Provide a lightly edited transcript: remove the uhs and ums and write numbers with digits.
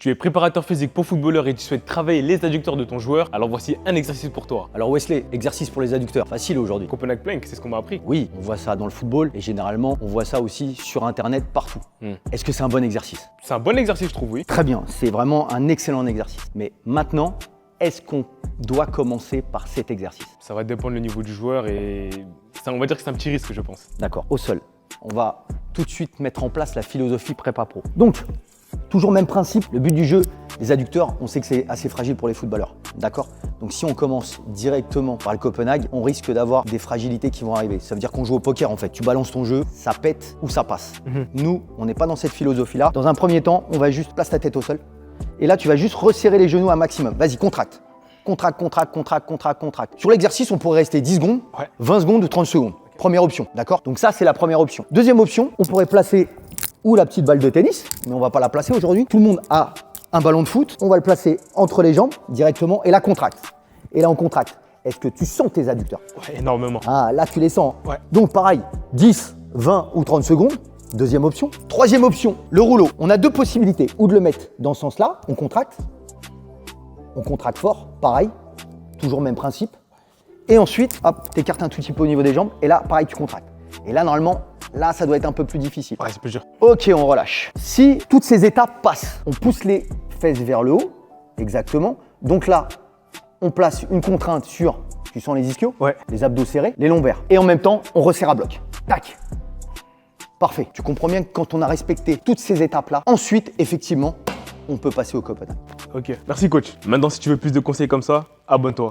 Tu es préparateur physique pour footballeur et tu souhaites travailler les adducteurs de ton joueur, alors voici un exercice pour toi. Alors Wesley, exercice pour les adducteurs, facile aujourd'hui. Copenhague Plank, c'est ce qu'on m'a appris. Oui, on voit ça dans le football et généralement on voit ça aussi sur internet partout. Est-ce que c'est un bon exercice? C'est un bon exercice, je trouve, oui. Très bien, c'est vraiment un excellent exercice. Mais maintenant, est-ce qu'on doit commencer par cet exercice? Ça va dépendre du niveau du joueur et on va dire que c'est un petit risque, je pense. D'accord, au sol. On va tout de suite mettre en place la philosophie prépa pro. Donc, toujours même principe, le but du jeu, les adducteurs, on sait que c'est assez fragile pour les footballeurs, d'accord? Donc si on commence directement par le Copenhague, on risque d'avoir des fragilités qui vont arriver. Ça veut dire qu'on joue au poker en fait, tu balances ton jeu, ça pète ou ça passe. Nous, on n'est pas dans cette philosophie-là. Dans un premier temps, on va juste placer ta tête au sol. Et là, tu vas juste resserrer les genoux un maximum. Vas-y, contracte. Contracte, contracte, contracte, contracte, contracte. Sur l'exercice, on pourrait rester 10 secondes, 20 secondes ou 30 secondes. Première option, d'accord? Donc ça, c'est la première option. Deuxième option, on pourrait placer ou la petite balle de tennis, mais on va pas la placer aujourd'hui. Tout le monde a un ballon de foot, on va le placer entre les jambes directement et là contracte. Et là on contracte. Est-ce que tu sens tes adducteurs? Ouais, énormément. Ah, là tu les sens. Ouais. Donc pareil, 10, 20 ou 30 secondes. Deuxième option. Troisième option, le rouleau. On a deux possibilités. Ou de le mettre dans ce sens-là, on contracte fort, pareil, toujours même principe. Et ensuite, hop, t'écartes un tout petit peu au niveau des jambes et là, pareil, tu contractes. Et là, normalement, là, ça doit être un peu plus difficile. Ouais, c'est plus dur. Ok, on relâche. Si toutes ces étapes passent, on pousse les fesses vers le haut, exactement. Donc là, on place une contrainte sur, tu sens les ischios, les abdos serrés, les lombaires. Et en même temps, on resserre à bloc. Tac. Parfait. Tu comprends bien que quand on a respecté toutes ces étapes-là, ensuite, effectivement, on peut passer au Copenhague. Ok, merci coach. Maintenant, si tu veux plus de conseils comme ça, abonne-toi.